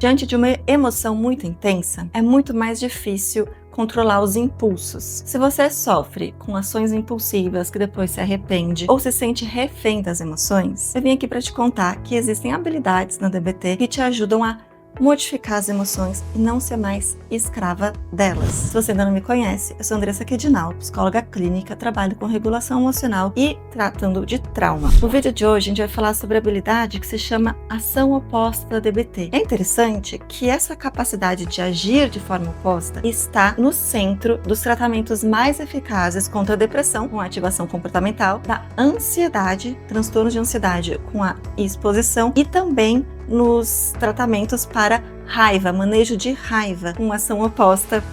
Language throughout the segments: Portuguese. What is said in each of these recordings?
Diante de uma emoção muito intensa, é muito mais difícil controlar os impulsos. Se você sofre com ações impulsivas que depois se arrepende ou se sente refém das emoções, eu vim aqui para te contar que existem habilidades na DBT que te ajudam a modificar as emoções e não ser mais escrava delas. Se você ainda não me conhece, eu sou Andressa Quedinal, psicóloga clínica, trabalho com regulação emocional e tratando de trauma. No vídeo de hoje a gente vai falar sobre a habilidade que se chama ação oposta da DBT. É interessante que essa capacidade de agir de forma oposta está no centro dos tratamentos mais eficazes contra a depressão, com a ativação comportamental, da ansiedade, transtornos de ansiedade com a exposição e também nos tratamentos para raiva, manejo de raiva, com ação oposta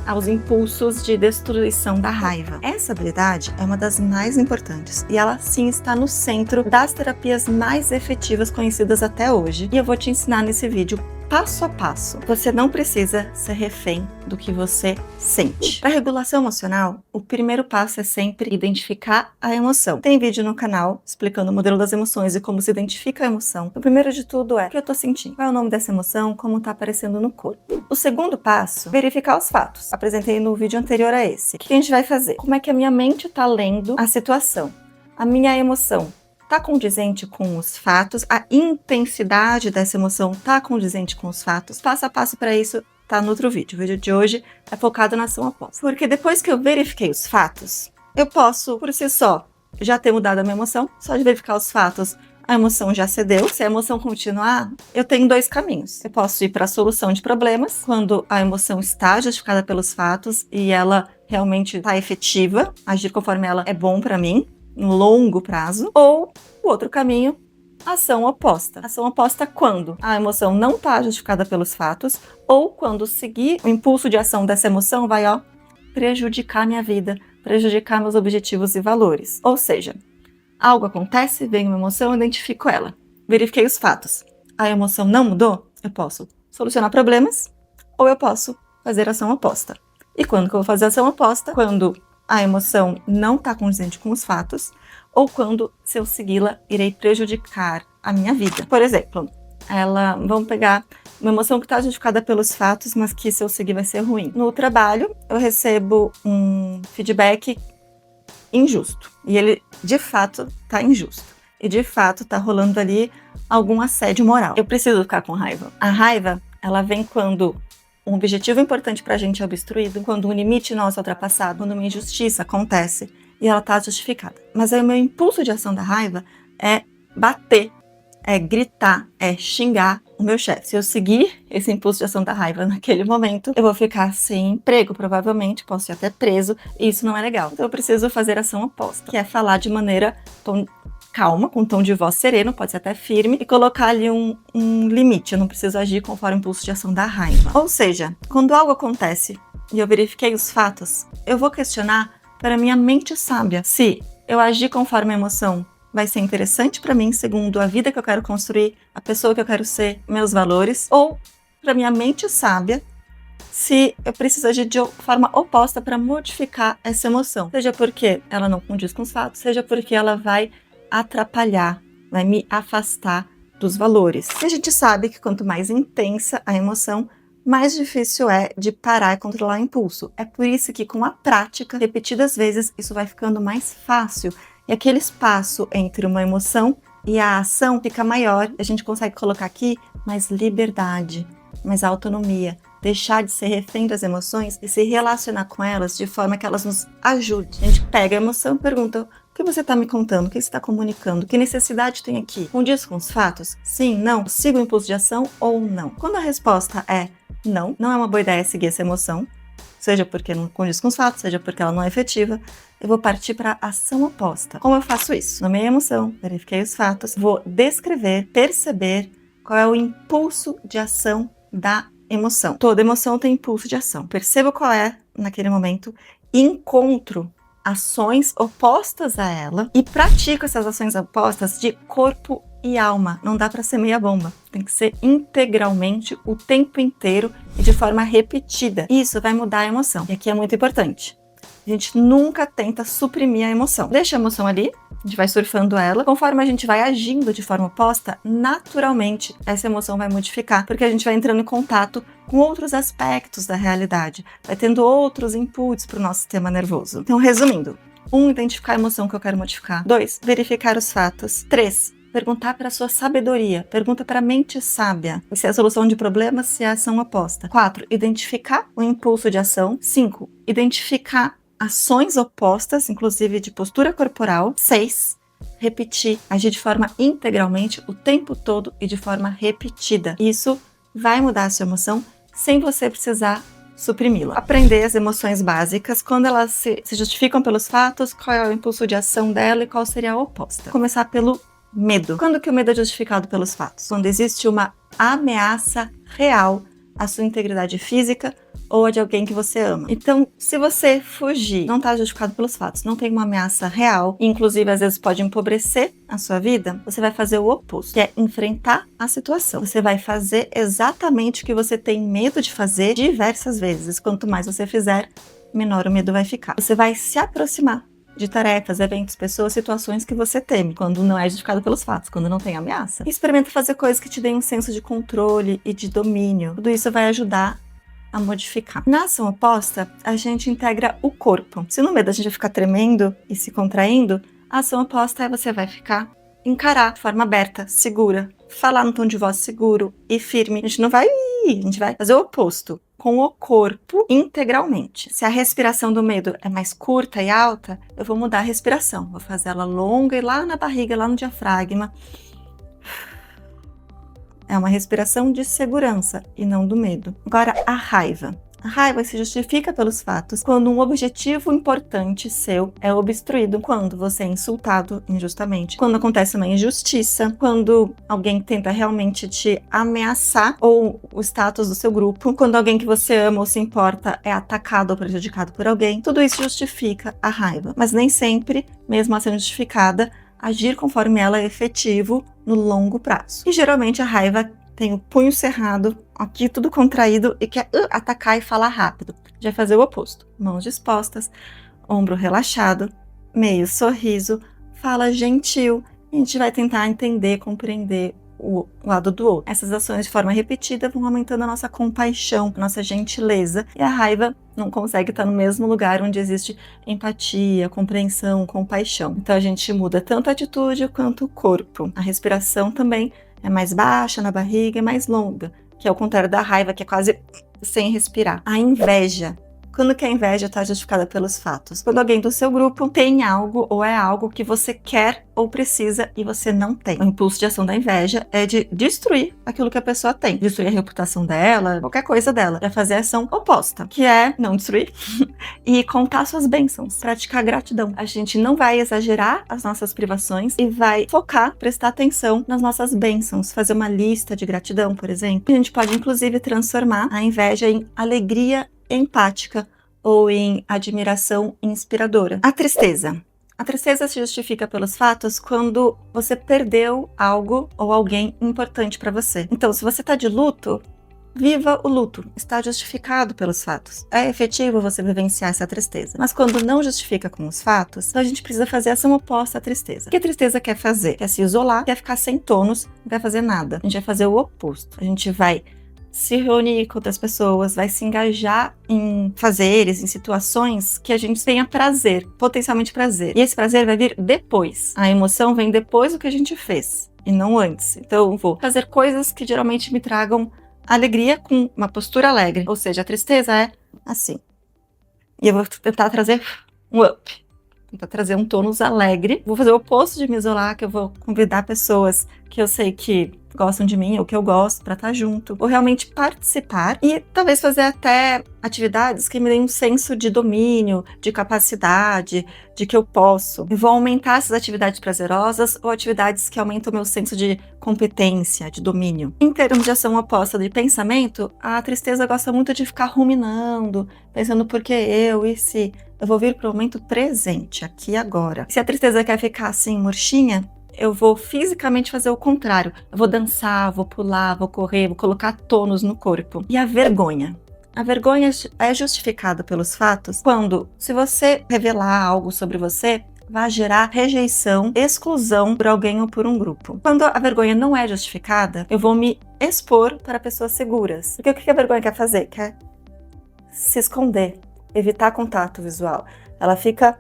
aos impulsos de destruição da raiva. Essa habilidade é uma das mais importantes e ela sim está no centro das terapias mais efetivas conhecidas até hoje. E eu vou te ensinar nesse vídeo passo a passo. Você não precisa ser refém do que você sente. Para regulação emocional, o primeiro passo é sempre identificar a emoção. Tem vídeo no canal explicando o modelo das emoções e como se identifica a emoção. O primeiro de tudo é o que eu tô sentindo. Qual é o nome dessa emoção? Como tá aparecendo no corpo? O segundo passo, verificar os fatos. Apresentei no vídeo anterior a esse. O que a gente vai fazer? Como é que a minha mente tá lendo a situação? A minha emoção está condizente com os fatos, a intensidade dessa emoção está condizente com os fatos. Passo a passo para isso está no outro vídeo. O vídeo de hoje é focado na ação oposta. Porque depois que eu verifiquei os fatos, eu posso, por si só, já ter mudado a minha emoção. Só de verificar os fatos, a emoção já cedeu. Se a emoção continuar, eu tenho dois caminhos. Eu posso ir para a solução de problemas, quando a emoção está justificada pelos fatos e ela realmente está efetiva, agir conforme ela é bom para mim, no longo prazo, ou o outro caminho, ação oposta. Ação oposta quando a emoção não está justificada pelos fatos, ou quando seguir o impulso de ação dessa emoção vai, prejudicar minha vida, prejudicar meus objetivos e valores. Ou seja, algo acontece, vem uma emoção, eu identifico ela. Verifiquei os fatos. A emoção não mudou, eu posso solucionar problemas, ou eu posso fazer ação oposta. E quando que eu vou fazer ação oposta? Quando a emoção não está condizente com os fatos, ou quando, se eu segui-la, irei prejudicar a minha vida. Por exemplo, vamos pegar uma emoção que está justificada pelos fatos, mas que se eu seguir vai ser ruim. No trabalho, eu recebo um feedback injusto, e ele, de fato, está injusto. E, de fato, está rolando ali algum assédio moral. Eu preciso ficar com raiva. A raiva, ela vem quando um objetivo importante pra gente é obstruído, quando um limite nosso é ultrapassado, quando uma injustiça acontece e ela tá justificada. Mas aí o meu impulso de ação da raiva é bater, é gritar, é xingar o meu chefe. Se eu seguir esse impulso de ação da raiva naquele momento, eu vou ficar sem emprego, provavelmente, posso ir até preso, e isso não é legal. Então eu preciso fazer ação oposta, que é falar de maneira calma, com um tom de voz sereno, pode ser até firme, e colocar ali um limite. Eu não preciso agir conforme o impulso de ação da raiva. Ou seja, quando algo acontece e eu verifiquei os fatos, eu vou questionar para minha mente sábia se eu agir conforme a emoção vai ser interessante para mim, segundo a vida que eu quero construir, a pessoa que eu quero ser, meus valores, ou para minha mente sábia, se eu preciso agir de forma oposta para modificar essa emoção. Seja porque ela não condiz com os fatos, seja porque ela vai atrapalhar, vai me afastar dos valores. E a gente sabe que quanto mais intensa a emoção, mais difícil é de parar e controlar o impulso. É por isso que com a prática, repetidas vezes, isso vai ficando mais fácil. E aquele espaço entre uma emoção e a ação fica maior. A gente consegue colocar aqui mais liberdade, mais autonomia. Deixar de ser refém das emoções e se relacionar com elas de forma que elas nos ajudem. A gente pega a emoção e pergunta: o que você está me contando? O que você está comunicando? Que necessidade tem aqui? Condiz com os fatos? Sim, não? Siga o impulso de ação ou não? Quando a resposta é não, não é uma boa ideia seguir essa emoção, seja porque não condiz com os fatos, seja porque ela não é efetiva, eu vou partir para a ação oposta. Como eu faço isso? Nomeei a emoção, verifiquei os fatos, vou descrever, perceber qual é o impulso de ação da emoção. Toda emoção tem impulso de ação. Percebo qual é naquele momento, encontro ações opostas a ela e pratico essas ações opostas de corpo e alma. Não dá para ser meia bomba. Tem que ser integralmente, o tempo inteiro e de forma repetida. Isso vai mudar a emoção. E aqui é muito importante. A gente nunca tenta suprimir a emoção. Deixa a emoção ali, A gente vai surfando ela. Conforme a gente vai agindo de forma oposta, naturalmente essa emoção vai modificar, porque a gente vai entrando em contato com outros aspectos da realidade, vai tendo outros inputs para o nosso sistema nervoso. Então, resumindo: 1. Identificar a emoção que eu quero modificar. 2. Verificar os fatos. 3. Perguntar para a sua sabedoria. Pergunta para a mente sábia se é a solução de problemas, se é a ação oposta. 4. Identificar o impulso de ação. 5. Identificar ações opostas, inclusive de postura corporal. 6. Repetir, agir de forma integralmente o tempo todo e de forma repetida. Isso vai mudar a sua emoção sem você precisar suprimi-la. Aprender as emoções básicas, quando elas se justificam pelos fatos, qual é o impulso de ação dela e qual seria a oposta. Começar pelo medo. Quando que o medo é justificado pelos fatos? Quando existe uma ameaça real à sua integridade física ou a de alguém que você ama. Então, se você fugir, não está justificado pelos fatos, não tem uma ameaça real, e inclusive às vezes pode empobrecer a sua vida, você vai fazer o oposto, que é enfrentar a situação. Você vai fazer exatamente o que você tem medo de fazer diversas vezes. Quanto mais você fizer, menor o medo vai ficar. Você vai se aproximar de tarefas, eventos, pessoas, situações que você teme, quando não é justificado pelos fatos, quando não tem ameaça. E experimenta fazer coisas que te deem um senso de controle e de domínio. Tudo isso vai ajudar a modificar. Na ação oposta, a gente integra o corpo. Se no medo a gente vai ficar tremendo e se contraindo, a ação oposta é você vai encarar de forma aberta, segura, falar no tom de voz seguro e firme. A gente vai fazer o oposto, com o corpo integralmente. Se a respiração do medo é mais curta e alta, eu vou mudar a respiração. Vou fazer ela longa e lá na barriga, lá no diafragma. É uma respiração de segurança e não do medo. Agora, a raiva. A raiva se justifica pelos fatos quando um objetivo importante seu é obstruído, quando você é insultado injustamente, quando acontece uma injustiça, quando alguém tenta realmente te ameaçar ou o status do seu grupo, quando alguém que você ama ou se importa é atacado ou prejudicado por alguém. Tudo isso justifica a raiva, mas nem sempre, mesmo a sendo justificada, agir conforme ela é efetivo no longo prazo. E geralmente a raiva tem o punho cerrado, aqui tudo contraído e quer atacar e falar rápido. Já vai fazer o oposto. Mãos dispostas, ombro relaxado, meio sorriso, fala gentil. E a gente vai tentar entender, compreender o lado do outro. Essas ações de forma repetida vão aumentando a nossa compaixão, a nossa gentileza, e a raiva não consegue estar no mesmo lugar onde existe empatia, compreensão, compaixão. Então a gente muda tanto a atitude quanto o corpo. A respiração também é mais baixa na barriga e mais longa, que é o contrário da raiva, que é quase sem respirar. A inveja. Quando que a inveja está justificada pelos fatos? Quando alguém do seu grupo tem algo ou é algo que você quer ou precisa e você não tem. O impulso de ação da inveja é de destruir aquilo que a pessoa tem. Destruir a reputação dela, qualquer coisa dela. Vai fazer a ação oposta, que é não destruir e contar suas bênçãos. Praticar gratidão. A gente não vai exagerar as nossas privações e vai focar, prestar atenção nas nossas bênçãos. Fazer uma lista de gratidão, por exemplo. A gente pode, inclusive, transformar a inveja em alegria empática ou em admiração inspiradora. A tristeza. A tristeza se justifica pelos fatos quando você perdeu algo ou alguém importante para você. Então, se você está de luto, viva o luto. Está justificado pelos fatos. É efetivo você vivenciar essa tristeza. Mas quando não justifica com os fatos, então a gente precisa fazer ação oposta à tristeza. O que a tristeza quer fazer? Quer se isolar, quer ficar sem tônus, não quer fazer nada. A gente vai fazer o oposto. A gente vai se reunir com outras pessoas, vai se engajar em fazeres, em situações que a gente tenha prazer, potencialmente prazer. E esse prazer vai vir depois. A emoção vem depois do que a gente fez, e não antes. Então eu vou fazer coisas que geralmente me tragam alegria com uma postura alegre. Ou seja, a tristeza é assim. E eu vou tentar trazer um up. Tentar trazer um tônus alegre. Vou fazer o oposto de me isolar, que eu vou convidar pessoas que eu sei que gostam de mim ou que eu gosto para estar junto, ou realmente participar e talvez fazer até atividades que me deem um senso de domínio, de capacidade, de que eu posso. Eu vou aumentar essas atividades prazerosas ou atividades que aumentam o meu senso de competência, de domínio. Em termos de ação oposta de pensamento, a tristeza gosta muito de ficar ruminando, pensando por que eu e se. Eu vou vir para o momento presente, aqui e agora. Se a tristeza quer ficar assim, murchinha, eu vou fisicamente fazer o contrário. Eu vou dançar, vou pular, vou correr, vou colocar tônus no corpo. E a vergonha? A vergonha é justificada pelos fatos quando, se você revelar algo sobre você, vai gerar rejeição, exclusão por alguém ou por um grupo. Quando a vergonha não é justificada, eu vou me expor para pessoas seguras. Porque o que a vergonha quer fazer? Quer se esconder, evitar contato visual. Ela fica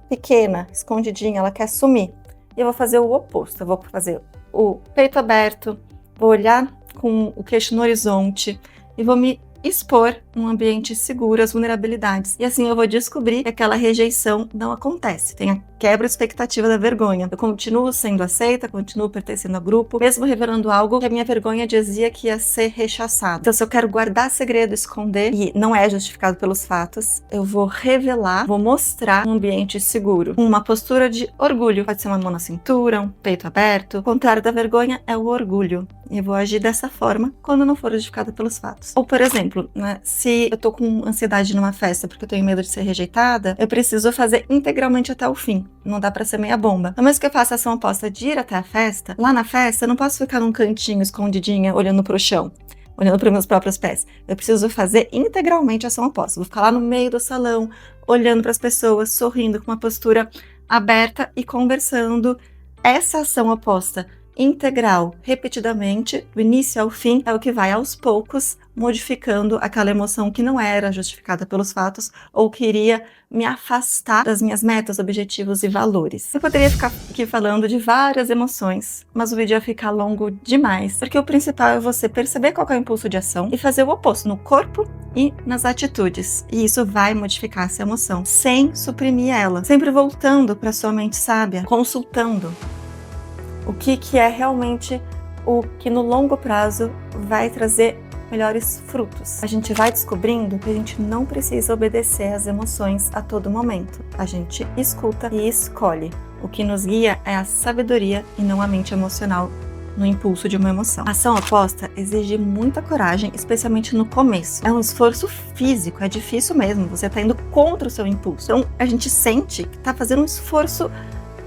pequena, escondidinha, ela quer sumir. E eu vou fazer o oposto, eu vou fazer o peito aberto, vou olhar com o queixo no horizonte e vou me expor num ambiente seguro as vulnerabilidades. E assim eu vou descobrir que aquela rejeição não acontece. Tem a quebra de expectativa da vergonha. Eu continuo sendo aceita, continuo pertencendo ao grupo, mesmo revelando algo que a minha vergonha dizia que ia ser rechaçado. Então, se eu quero guardar segredo, esconder, e não é justificado pelos fatos, eu vou revelar, vou mostrar um ambiente seguro. Uma postura de orgulho. Pode ser uma mão na cintura, um peito aberto. O contrário da vergonha é o orgulho. E eu vou agir dessa forma quando não for justificado pelos fatos. Ou, por exemplo, né, se eu tô com ansiedade numa festa porque eu tenho medo de ser rejeitada, eu preciso fazer integralmente até o fim. Não dá pra ser meia bomba. A menos que eu faça ação oposta de ir até a festa, lá na festa eu não posso ficar num cantinho escondidinha olhando pro chão, olhando para meus próprios pés. Eu preciso fazer integralmente ação oposta. Vou ficar lá no meio do salão, olhando para as pessoas, sorrindo com uma postura aberta e conversando. Essa ação oposta integral, repetidamente, do início ao fim, é o que vai aos poucos modificando aquela emoção que não era justificada pelos fatos ou que iria me afastar das minhas metas, objetivos e valores. Eu poderia ficar aqui falando de várias emoções, mas o vídeo ia ficar longo demais, porque o principal é você perceber qual é o impulso de ação e fazer o oposto no corpo e nas atitudes. E isso vai modificar essa emoção, sem suprimir ela, sempre voltando para sua mente sábia, consultando o que é realmente o que no longo prazo vai trazer melhores frutos. A gente vai descobrindo que a gente não precisa obedecer às emoções a todo momento. A gente escuta e escolhe. O que nos guia é a sabedoria e não a mente emocional no impulso de uma emoção. A ação oposta exige muita coragem, especialmente no começo. É um esforço físico, é difícil mesmo. Você está indo contra o seu impulso. Então a gente sente que está fazendo um esforço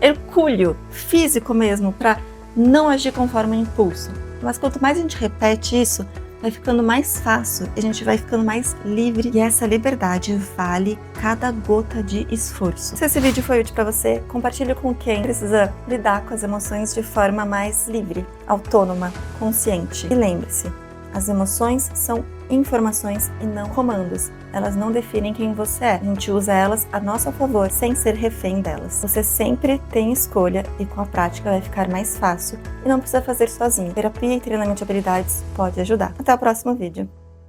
hercúleo, físico mesmo, para não agir conforme o impulso. Mas quanto mais a gente repete isso, vai ficando mais fácil, a gente vai ficando mais livre e essa liberdade vale cada gota de esforço. Se esse vídeo foi útil para você, compartilhe com quem precisa lidar com as emoções de forma mais livre, autônoma, consciente. E lembre-se, as emoções são informações e não comandos. Elas não definem quem você é. A gente usa elas a nosso favor, sem ser refém delas. Você sempre tem escolha e com a prática vai ficar mais fácil e não precisa fazer sozinho. Terapia e treinamento de habilidades pode ajudar. Até o próximo vídeo.